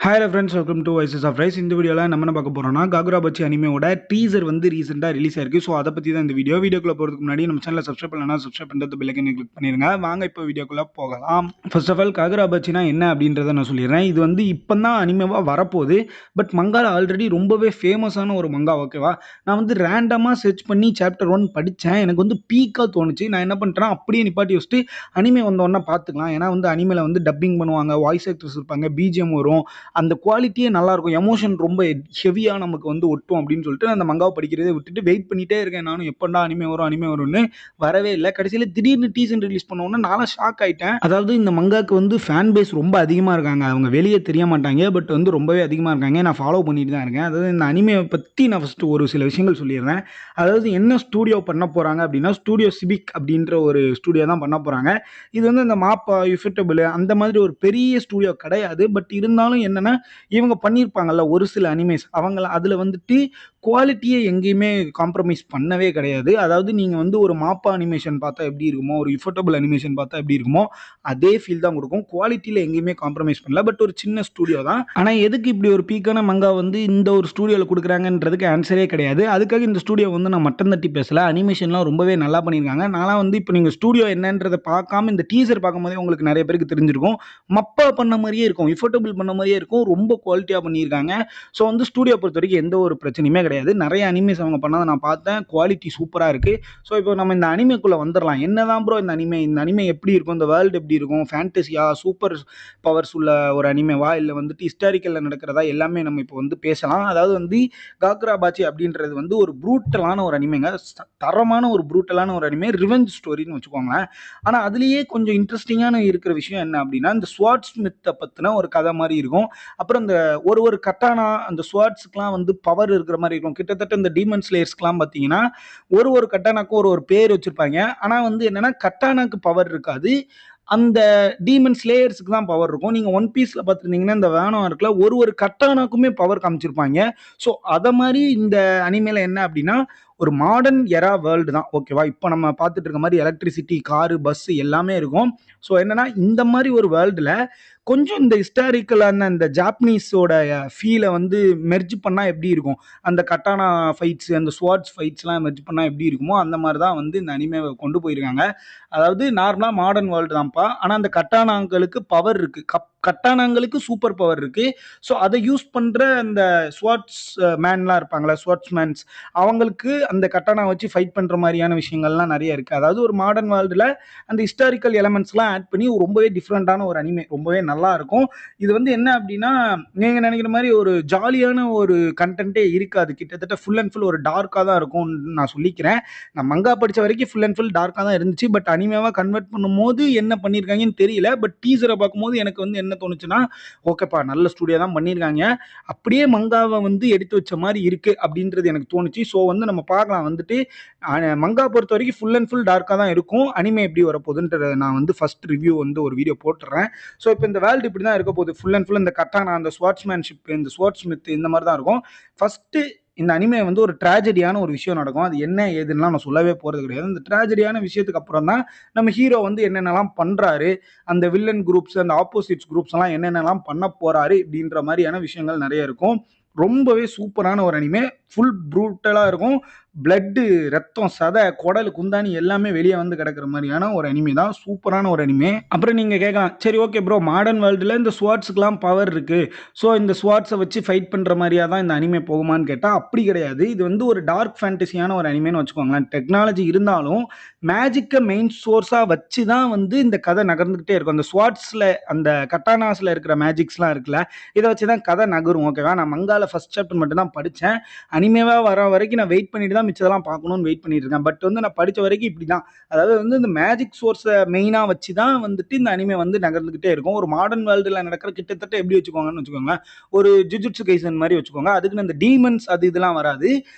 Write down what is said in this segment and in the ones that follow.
Hi friends, welcome to voices of rise. இந்த வீடியோவில் நம்ம என்ன பார்க்க போகிறோம்னா, காகுராபாச்சி அனிமையோட டீசர் வந்து ரீசெண்டாக ரிலீஸ் ஆயிருக்கு. ஸோ அதை பற்றி தான் இந்த வீடியோக்குள்ளே போகிறதுக்கு முன்னாடி நம்ம சேனலை சப்ஸ்கிரைப் பண்ணலாம், சப்ஸ்கிரைப் பண்ணுறது பெல் ஐக்கனை கிளிக் பண்ணிடுங்க. வாங்க இப்போ வீடியோக்குள்ளே போகலாம். ஃபர்ஸ்ட் ஆஃப் ஆல் காகுராபாச்சினா என்ன அப்படின்றத நான் சொல்லிடுறேன். இது வந்து இப்போ தான் அனிமேவாக வரப்போகுது. பட் மங்கால ஆல்ரெடி ரொம்பவே ஃபேமஸான ஒரு மங்கா, ஓகேவா. நான் வந்து ரேண்டமாக சர்ச் பண்ணி சாப்டர் 1 படித்தேன். எனக்கு வந்து பீக்காக தோணுச்சு. நான் என்ன பண்ணிட்டேன்னா அப்படியே நிப்பாட்டி வச்சுட்டு அனிமே வந்தோடனே பார்த்துக்கலாம். ஏன்னா வந்து அனிமேல வந்து டப்பிங் பண்ணுவாங்க, வாய்ஸ் ஆக்டர்ஸ் இருப்பாங்க, பிஜிஎம் வரும், அந்த குவாலிட்டியே நல்லாயிருக்கும். எமோஷன் ரொம்ப ஹெவியாக நமக்கு வந்து ஒட்டும் அப்படின்னு சொல்லிட்டு அந்த மங்காவை படிக்கிறதே விட்டுட்டு வெயிட் பண்ணிகிட்டே இருக்கேன். நானும் எப்படா அனிமே வரும்னு வரவே இல்லை. கடைசியில் திடீர்னு டீசர் ரிலீஸ் பண்ணோன்னே நானும் ஷாக் ஆகிட்டேன். அதாவது இந்த மங்காவுக்கு வந்து ஃபேன் பேஸ் ரொம்ப அதிகமாக இருக்காங்க. அவங்க வெளியே தெரிய மாட்டாங்க, பட் வந்து ரொம்பவே அதிகமாக இருக்காங்க. நான் ஃபாலோ பண்ணிட்டு தான் இருக்கேன். அதாவது இந்த அனிமையை பற்றி நான் ஃபஸ்ட்டு ஒரு சில விஷயங்கள் சொல்லிடுறேன். அதாவது என்ன ஸ்டூடியோ பண்ண போகிறாங்க அப்படின்னா, ஸ்டூடியோ சிபிக் அப்படின்ற ஒரு ஸ்டூடியோ தான் பண்ண போகிறாங்க. இது வந்து இந்த மாப்பா, யூஃபிட்டபிள் அந்த மாதிரி ஒரு பெரிய ஸ்டூடியோ கிடையாது. பட் இருந்தாலும் என்னென்னா, இவங்க பண்ணியிருப்பாங்கல்ல ஒரு சில அனிமேஸ், அவங்கள அதில் வந்துட்டு குவாலிட்டியை எங்கேயுமே காம்ப்ரமைஸ் பண்ணவே கிடையாது. அதாவது நீங்கள் வந்து ஒரு மாப்பா அனிமேஷன் பார்த்தா எப்படி இருக்குமோ, ஒரு இஃபர்டபுள் அனிமேஷன் பார்த்தா எப்படி இருக்குமோ அதே ஃபீல் தான் கொடுக்கும். குவாலிட்டியில் எங்கேயுமே காம்ப்ரமைஸ் பண்ணல. பட் ஒரு சின்ன ஸ்டூடியோ தான். ஆனால் எதுக்கு இப்படி ஒரு பீக்கான மங்கா வந்து இந்த ஒரு ஸ்டூடியோவில் கொடுக்குறாங்கன்றதுக்கு ஆன்சரே கிடையாது. அதுக்காக இந்த ஸ்டூடியோ வந்து நான் மட்டம் தட்டி பேசல. அனிமேஷன்லாம் ரொம்பவே நல்லா பண்ணியிருக்காங்க. நான்லாம் வந்து இப்போ நீங்கள் ஸ்டூடியோ என்னன்றதை பார்க்காம இந்த டீசர் பார்க்கும்போதே உங்களுக்கு நிறைய பேருக்கு தெரிஞ்சிருக்கும். மப்பா பண்ண மாதிரியே இருக்கும், இஃபர்டபுள் பண்ண மாதிரியே இருக்கும், ரொம்ப குவாலிட்டியாக பண்ணியிருக்காங்க. ஸோ வந்து ஸ்டூடியோ பொறுத்த வரைக்கும் எந்த ஒரு பிரச்சனையுமே கிடையாது. நிறைய அனிமேஸ் அவங்க பண்ணதை நான் பார்த்தேன். குவாலிட்டி சூப்பராக இருக்குது. ஸோ இப்போ நம்ம இந்த அனிமேக்குள்ளே வந்துடலாம். என்னதான் ப்ரோ இந்த அனிமே எப்படி இருக்கும், இந்த வேர்ல்டு எப்படி இருக்கும், ஃபேண்டசியா, சூப்பர் பவர்ஸ் உள்ள ஒரு அனிமேவா, இல்லை வந்துட்டு ஹிஸ்டாரிக்கலில் நடக்கிறதா, எல்லாமே நம்ம இப்போ வந்து பேசலாம். அதாவது வந்து காகுராபாச்சி அப்படின்றது வந்து ஒரு ப்ரூட்டலான ஒரு அனிமேங்க. தரமான ஒரு ப்ரூட்டலான ஒரு அனிமே, ரிவெஞ்ச் ஸ்டோரின்னு வச்சுக்கோங்களேன். ஆனால் அதுலேயே கொஞ்சம் இன்ட்ரெஸ்டிங்கான இருக்கிற விஷயம் என்ன அப்படின்னா, இந்த ஸ்வாட் ஸ்மித்தை பற்றின ஒரு கதை மாதிரி இருக்கும். அப்புறம் இந்த ஒரு கட்டானா அந்த ஸ்வாட்ஸுக்குலாம் வந்து பவர் இருக்கிற மாதிரி இருக்கும். கிட்டத்தட்ட இந்த டீமன் ஸ்லேயர்ஸ்க்குலாம் பார்த்தீங்கன்னா ஒரு கட்டானாக்கும் ஒரு பேர் வச்சுருப்பாங்க. ஆனால் வந்து என்னென்னா, கட்டானாக்கு பவர் இருக்காது, அந்த டீமன் ஸ்லேயர்ஸுக்கு தான் பவர் இருக்கும். நீங்கள் ஒன் பீஸில் பார்த்துருந்தீங்கன்னா இந்த வேனோ இருக்குல்ல, ஒரு கட்டானாக்குமே பவர் காமிச்சிருப்பாங்க. ஸோ அதை மாதிரி இந்த அனிமேல என்ன அப்படின்னா, ஒரு மாடர்ன் எரா வேர்ல்டு தான், ஓகேவா. இப்போ நம்ம பார்த்துட்டு இருக்க மாதிரி எலக்ட்ரிசிட்டி, காரு, பஸ்ஸு எல்லாமே இருக்கும். ஸோ என்னென்னா, இந்த மாதிரி ஒரு வேர்ல்டில் கொஞ்சம் இந்த ஹிஸ்டாரிக்கலான இந்த ஜாப்பனீஸோட ஃபீலை வந்து மெர்ஜ் பண்ணால் எப்படி இருக்கும், அந்த கட்டானா ஃபைட்ஸ், அந்த ஸ்வாட்ஸ் ஃபைட்ஸ்லாம் மெர்ஜ் பண்ணால் எப்படி இருக்குமோ அந்த மாதிரி தான் வந்து இந்த அனிமேவை கொண்டு போயிருக்காங்க. அதாவது நார்மலாக மாடர்ன் வேர்ல்டு தான்ப்பா, ஆனால் அந்த கட்டானாங்களுக்கு பவர் இருக்குது, கட்டானாங்களுக்கு சூப்பர் பவர் இருக்குது. ஸோ அதை யூஸ் பண்ணுற அந்த ஸ்வாட்ஸ் மேன்லாம் இருப்பாங்களா, ஸ்வாட்ஸ் மேன்ஸ், அவங்களுக்கு அந்த கட்டானா வச்சு ஃபைட் பண்ணுற மாதிரியான விஷயங்கள்லாம் நிறைய இருக்குது. அதாவது ஒரு மாடர்ன் வேர்ல்டில் அந்த ஹிஸ்டாரிக்கல் எலமெண்ட்ஸ்லாம் ஆட் பண்ணி ரொம்பவே டிஃப்ரெண்ட்டான ஒரு அனிமே, ரொம்பவே நல்லா இருக்கும். இது வந்து என்ன அப்படின்னா, நீங்கள் நினைக்கிற மாதிரி ஒரு ஜாலியான ஒரு கண்டென்ட்டே இருக்காது. கிட்டத்தட்ட ஃபுல் அண்ட் ஃபுல் ஒரு டார்க்காக தான் இருக்கும்னு நான் சொல்லிக்கிறேன். நான் மங்கா படித்த வரைக்கும் ஃபுல் அண்ட் ஃபுல் டார்க்காக தான் இருந்துச்சு. பட் அனிமேவாக கன்வெர்ட் பண்ணும்போது என்ன பண்ணியிருக்காங்கன்னு தெரியல. பட் டீசரை பார்க்கும்போது எனக்கு வந்து என்ன தோணுச்சுன்னா, ஓகேப்பா நல்ல ஸ்டூடியோ தான் பண்ணியிருக்காங்க, அப்படியே மங்காவை வந்து எடுத்து வச்ச மாதிரி இருக்குது அப்படின்றது எனக்கு தோணுச்சு. ஸோ வந்து நம்ம பார்க்கலாம் வந்துட்டு மங்கா பொறுத்த வரைக்கும் ஃபுல் அண்ட் ஃபுல் டார்க்காக தான் இருக்கும். அனிமே எப்படி வரப்போகுதுன்றத நான் வந்து ஃபர்ஸ்ட் ரிவ்யூ வந்து ஒரு வீடியோ போட்டுறேன். ஸோ இப்போ இந்த வேர்ல்டு இப்படி தான் இருக்க போகுது. ஃபுல் அண்ட் ஃபுல் இந்த கட்டானா, அந்த ஸ்வாட்ஸ்மேன்ஷிப், இந்த ஸ்வாட் ஸ்மித், இந்த மாதிரி தான் இருக்கும். ஃபஸ்ட்டு இந்த அனிமே வந்து ஒரு ட்ராஜடியான ஒரு விஷயம் நடக்கும். அது என்ன ஏதுன்னா நான் சொல்லவே போகிறது கிடையாது. இந்த ட்ராஜடியான விஷயத்துக்கு அப்புறம் தான் நம்ம ஹீரோ வந்து என்னென்னலாம் பண்ணுறாரு, அந்த வில்லன் குரூப்ஸ், அந்த ஆப்போசிட்ஸ் குரூப்ஸ் எல்லாம் என்னென்னலாம் பண்ண போகிறாரு இப்படின்ற மாதிரியான விஷயங்கள் நிறைய இருக்கும். ரொம்பவே சூப்பரான ஒரு அனிமே, ஃபுல் ப்ரூட்டலாக இருக்கும். பிளட்டு, ரத்தம், சதை, குடல், குந்தாணி எல்லாமே வெளியே வந்து கிடக்கிற மாதிரியான ஒரு அனிமே தான். சூப்பரான ஒரு அனிமே. அப்புறம் நீங்கள் கேட்கலாம், சரி ஓகே ப்ரோ, மாடர்ன் வேர்ல்டில் இந்த ஸ்வாட்ஸுக்கெலாம் பவர் இருக்குது, ஸோ இந்த ஸ்வாட்ஸை வச்சு ஃபைட் பண்ணுற மாதிரியா தான் இந்த அனிமே போகுமான்னு கேட்டால் அப்படி கிடையாது. இது வந்து ஒரு டார்க் ஃபேண்டசியான ஒரு அனிமேன்னு வச்சுக்கோங்களேன். டெக்னாலஜி இருந்தாலும் மேஜிக்கை மெயின் சோர்ஸாக வச்சு தான் வந்து இந்த கதை நகர்ந்துக்கிட்டே இருக்கும். அந்த ஸ்வாட்ஸில், அந்த கட்டானாஸில் இருக்கிற மேஜிக்ஸ்லாம் இருக்குல்ல, இதை வச்சு தான் கதை நகரும், ஓகேவா. நான் மங்கால ஃபர்ஸ்ட் சாப்டர் மட்டும் தான் படித்தேன். அனிமேவாக வர வரைக்கும் நான் வெயிட் பண்ணிட்டு தான் மிச்சதெல்லாம் பார்க்கணும்னு வெயிட் பண்ணிட்டு இருக்கேன். பட் வந்து நான் படித்த வரைக்கும் இப்படி தான். அதாவது வந்து இந்த மேஜிக் சோர்ஸை மெயினாக வச்சு தான் வந்துட்டு இந்த அனிமே வந்து நகர்ந்துக்கிட்டே இருக்கும். ஒரு மாடர்ன் வேர்ல்டில் நடக்கிற கிட்டத்தட்ட எப்படி வச்சுக்கோங்கன்னு வச்சுக்கோங்க, ஒரு ஜுஜுட்சு கைசன் மாதிரி வச்சுக்கோங்க. அதுக்குன்னு அந்த டீமன்ஸ் அது இதெல்லாம் வராது.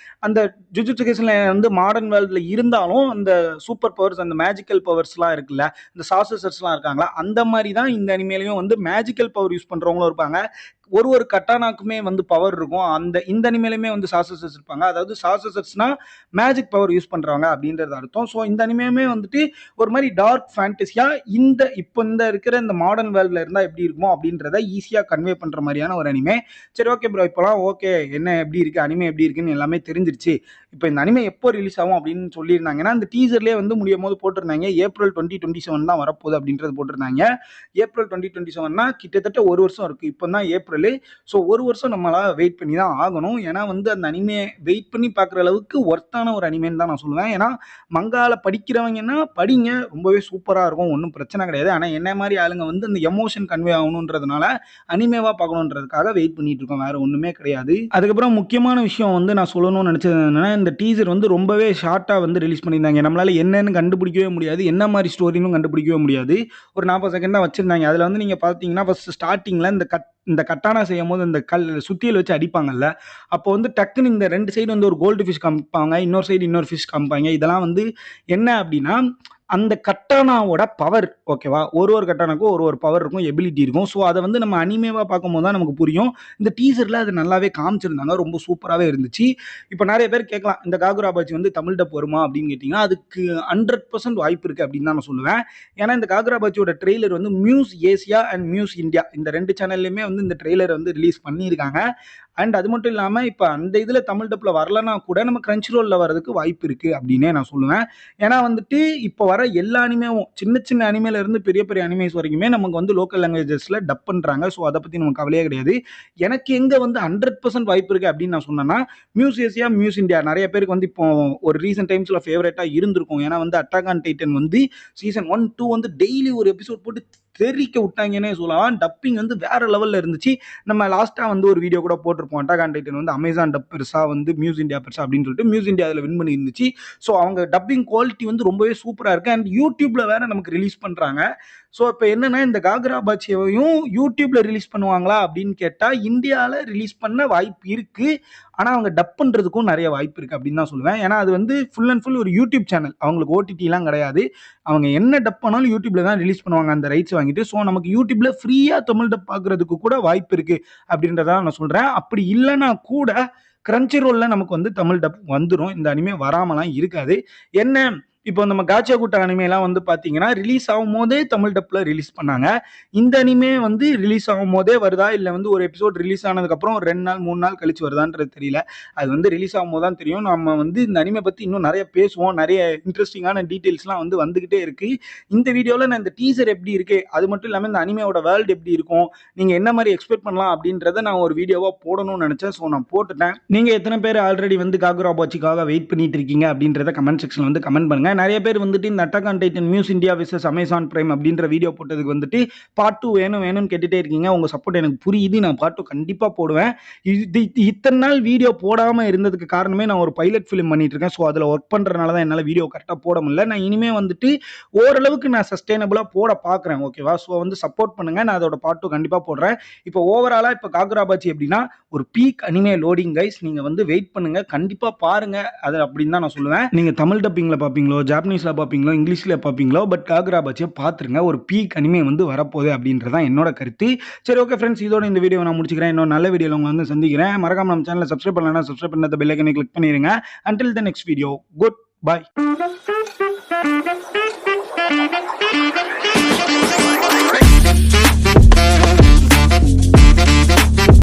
அந்த ஜுஜுட்சு கைசனில் வந்து மாடர்ன் வேர்ல்டில் இருந்தாலும் அந்த சூப்பர் பவர்ஸ், அந்த மேஜிக்கல் பவர்ஸ்லாம் இருக்குல்ல, இந்த சாசர்ஸ்லாம் இருக்காங்களா, அந்த மாதிரி தான் இந்த அனிமேலையும் வந்து மேஜிக்கல் பவர் யூஸ் பண்ணுறவங்களும் இருப்பாங்க, ஒரு கட்டானாக்குமே வந்து பவர் இருக்கும். இந்த அனிமேலுமே வந்து சார்சர்ஸ் இருப்பாங்க. அதாவது சார்சர்ஸ்னா மேஜிக் பவர் யூஸ் பண்றவங்க அப்படின்றது அர்த்தம். ஸோ இந்த அனிமேயுமே வந்துட்டு ஒரு மாதிரி டார்க் ஃபேண்டசியா இப்போ இருக்கிற இந்த மாடர்ன் வேர்ல்ட்ல இருந்தா எப்படி இருக்குமோ அப்படின்றத ஈஸியா கன்வே பண்ற மாதிரியான ஒரு அனிமே. சரி ஓகே ப்ரோ, இப்போலாம் ஓகே என்ன எப்படி இருக்கு அனிமே எப்படி இருக்குன்னு எல்லாமே தெரிஞ்சிருச்சு. இப்போ இந்த அனிமே எப்போ ரிலீஸ் ஆகும் அப்படின்னு சொல்லியிருந்தாங்கன்னா அந்த டீசர்லேயே வந்து முடியும் போது போட்டிருந்தாங்க ஏப்ரல் 2027 தான் வரப்போகுது அப்படின்றது போட்டிருந்தாங்க. ஏப்ரல் 2027னா கிட்டத்தட்ட ஒரு வருஷம் இருக்கு. இப்போ தான் ஏப்ரல். ஸோ ஒரு வருஷம் நம்மளால வெயிட் பண்ணி தான் ஆகணும். ஏன்னா வந்து அந்த அனிமே வெயிட் பண்ணி பார்க்குற அளவுக்கு ஒர்த்தான ஒரு அனிமேன்னு தான் நான் சொல்லுவேன். ஏன்னா மங்கால படிக்கிறவங்கன்னா படிங்க, ரொம்பவே சூப்பராக இருக்கும், ஒன்றும் பிரச்சனை கிடையாது. ஆனால் என்ன மாதிரி ஆளுங்க வந்து அந்த எமோஷன் கன்வே ஆகணுன்றதுனால அனிமேவா பார்க்கணுன்றதுக்காக வெயிட் பண்ணிட்டு இருக்கோம், வேற ஒன்றுமே கிடையாது. அதுக்கப்புறம் முக்கியமான விஷயம் வந்து நான் சொல்லணும்னு நினச்சது என்னன்னா, இந்த டீசர் வந்து ரொம்பவே ஷார்ட்டாக வந்து ரிலீஸ் பண்ணியிருந்தாங்க. நம்மளால என்னன்னு கண்டுபிடிக்கவே முடியாது, என்ன மாதிரி ஸ்டோரின்னு கண்டுபிடிக்கவே முடியாது. ஒரு 40 செகண்ட் தான் வச்சிருந்தாங்க. அதில் வந்து நீங்கள் பார்த்தீங்கன்னா ஃபர்ஸ்ட் ஸ்டார்டிங்கில் இந்த கட்டானா செய்யும் போது இந்த சுத்தியல் வச்சு அடிப்பாங்கல்ல, அப்போ வந்து டக்குன்னு இந்த 2 சைடு வந்து ஒரு கோல்டு ஃபிஷ் காமிப்பாங்க, இன்னொரு சைடு இன்னொரு ஃபிஷ் காமிப்பாங்க. இதெல்லாம் வந்து என்ன அப்படின்னா அந்த கட்டானாவோட பவர். ஓகேவா, ஒரு கட்டானாக்கும் ஒரு பவர் இருக்கும், எபிலிட்டி இருக்கும். ஸோ அதை வந்து நம்ம அனிமேவா பார்க்கும்போது தான் நமக்கு புரியும். இந்த டீசரில் அது நல்லாவே காமிச்சிருந்தாங்க, ரொம்ப சூப்பராகவே இருந்துச்சு. இப்போ நிறைய பேர் கேட்கலாம், இந்த காகுரா பாச்சி வந்து தமிழ் டப் வருமா அப்படின்னு கேட்டிங்கன்னா அதுக்கு 100% வாய்ப்பு இருக்குது அப்படின்னு தான் நான் சொல்லுவேன். ஏன்னா இந்த காகுரா பாச்சியோட ட்ரெய்லர் வந்து muse Asia and muse India இந்த 2 சேனல்லையுமே வந்து இந்த ட்ரெய்லர் வந்து ரிலீஸ் பண்ணியிருக்காங்க. அண்ட் அது மட்டும் இல்லாமல் இப்போ அந்த இதில் தமிழ் டப்பில் வரலன்னா கூட நம்ம கிரன்ச் ரோலில் வரதுக்கு வாய்ப்பு இருக்குது அப்படின்னே நான் சொல்லுவேன். ஏன்னா வந்துட்டு இப்போ வர எல்லா அனிமேவும் சின்ன அனிமேல இருந்து பெரிய அனிமேஸ் வரைக்குமே நமக்கு வந்து லோக்கல் லாங்குவேஜஸில் டப் பண்ணுறாங்க. ஸோ அதை பற்றி நமக்கு கவலையே கிடையாது. எனக்கு எங்கே வந்து 100% வாய்ப்பு இருக்குது அப்படின்னு நான் சொன்னேன்னா மியூஸ் ஏசியா மியூஸ் இந்தியா நிறைய பேருக்கு வந்து இப்போ ஒரு ரீசெண்ட் டைம்ஸில் ஃபேவரட்டாக இருந்திருக்கும். ஏன்னா வந்து அட்டாக் ஆன் டைட்டன் வந்து சீசன் 1, 2 வந்து டெய்லி ஒரு எபிசோட் போட்டு தெரிக்க விட்டாங்கன்னே சொல்லலாம். டப்பிங் வந்து வேற லெவலில் இருந்துச்சு. நம்ம லாஸ்ட்டாக வந்து ஒரு வீடியோ கூட போட்டிருப்போம், அட்டாக் ஆன் டைட்டன் வந்து அமேசான் டப் பெருசா வந்து மியூஸ் இந்தியா பெருசா அப்படின்னு சொல்லிட்டு. மியூஸ் இந்தியா அதில் வின் பண்ணி இருந்துச்சு. ஸோ அவங்க டப்பிங் குவாலிட்டி வந்து ரொம்பவே சூப்பராக இருக்குது. அண்ட் யூடியூப்ல வேற நமக்கு ரிலீஸ் பண்ணுறாங்க. ஸோ இப்போ என்னன்னா இந்த காகுரா பாச்சியையும் யூடியூப்ல ரிலீஸ் பண்ணுவாங்களா அப்படின்னு கேட்டால் இந்தியாவில் ரிலீஸ் பண்ண வாய்ப்பு இருக்குது. ஆனால் அவங்க டப் பண்ணுறதுக்கும் நிறைய வாய்ப்பு இருக்குது அப்படின்னு தான் சொல்லுவேன். ஏன்னா அது வந்து ஃபுல் அண்ட் ஃபுல் ஒரு யூடியூப் சேனல், அவங்களுக்கு ஓடிடிலாம் கிடையாது. அவங்க என்ன டப் பண்ணாலும் யூடியூப்ல தான் ரிலீஸ் பண்ணுவாங்க அந்த ரைட்ஸ் வாங்கிட்டு. ஸோ நமக்கு யூடியூப்ல ஃப்ரீயாக தமிழ் டப் பார்க்குறதுக்கு கூட வாய்ப்பு இருக்குது அப்படின்றத நான் சொல்கிறேன். அப்படி இல்லைன்னா கூட கிரன்ச்சி ரோலில் நமக்கு வந்து தமிழ் டப் வந்துடும். இந்த அனிமே வராமலாம் இருக்காது. என்ன இப்போ நம்ம காச்சா கூட்ட அனிமேலாம் வந்து பார்த்தீங்கன்னா ரிலீஸ் ஆகும் போதே தமிழ் டப்பில் ரிலீஸ் பண்ணாங்க. இந்த அனிமே வந்து ரிலீஸ் ஆகும் போதே வருதா இல்லை வந்து ஒரு எபிசோட் ரிலீஸ் ஆனதுக்கப்புறம் ஒரு 2 நாள் 3 நாள் கழிச்சு வருதான்றது தெரியல. அது வந்து ரிலீஸ் ஆகும் போது தான் தெரியும். நம்ம வந்து இந்த அனிமே பற்றி இன்னும் நிறைய பேசுவோம், நிறைய இன்ட்ரெஸ்டிங்கான டீட்டெயில்ஸ்லாம் வந்து வந்துகிட்டே இருக்கு. இந்த வீடியோவில் நான் இந்த டீசர் எப்படி இருக்கு, அது மட்டும் இல்லாமல் இந்த அனிமேயோட வேர்ல்டு எப்படி இருக்கும், நீங்கள் என்ன மாதிரி எக்ஸ்பெக்ட் பண்ணலாம் அப்படின்றத நான் ஒரு வீடியோவாக போடணும்னு நினச்சேன். ஸோ நான் போட்டுட்டேன். நீங்கள் எத்தனை பேர் ஆல்ரெடி வந்து காகுரா பாச்சிக்காக வெயிட் பண்ணிட்டு இருக்கீங்க அப்படின்றத கமெண்ட் செக்ஷனில் வந்து கமெண்ட் பண்ணுங்க. நிறைய பேர் வந்துட்டு இந்த attack on Titan Muse India விசஸ் அமேசான் பிரைம் அப்படின்ற வீடியோ போட்டதுக்கு வந்துட்டு பார்ட் 2 வேணும்னு கேட்டுட்டே இருக்கீங்க. உங்க சப்போர்ட் எனக்கு புரியுது, நான் பார்ட் 2 கண்டிப்பா போடுவேன். இத்தனை நாள் வீடியோ போடாம இருந்ததுக்கு காரணமே நான் ஒரு பைலட் ஃபிலிம் பண்ணிட்டு இருக்கேன். ஸோ அதில் ஒர்க் பண்றதுனால தான் என்னால் வீடியோ கரெக்டாக போட முடியல. நான் இனிமே வந்துட்டு ஓரளவுக்கு நான் சஸ்டைனபிளா போட பார்க்குறேன். ஓகேவா, ஸோ வந்து சப்போர்ட் பண்ணுங்க, நான் அதோட பார்ட் 2 கண்டிப்பா போடுறேன். இப்போ ஓவராலா இப்போ காகுரா பாச்சி எப்படின்னா ஒரு பீக் அனிமே லோடிங் கைஸ், நீங்க வந்து வெயிட் பண்ணுங்க, கண்டிப்பா பாருங்க அது அப்படின்னு தான் நான் சொல்லுவேன். நீங்க தமிழ் டப்பிங்ல பாப்பீங்களோ, ஜாப்பனீஸ்ல பார்ப்பீங்களோ, இங்கிலீஷ்ல பார்ப்பீங்களோ, பட் காகுரா பாச்சியை பார்த்துருங்க. ஒரு பீக் அனிமே வந்து வரப்போகுது அப்படின்றதான் என்னோட கருத்து. சரி ஓகே ஃப்ரெண்ட்ஸ், இதோட இந்த வீடியோ நான் முடிச்சுக்கிறேன். இன்னொரு நல்ல வீடியோவில் உங்களை வந்து சந்திக்கிறேன். மறக்காம நம்ம சேனலை சப்ஸ்கிரைப் பண்ணலன்னா சப்ஸ்கிரைப் பண்ண பெல் ஐகானை கிளிக் பண்ணிடுங்க. until the next video, good bye.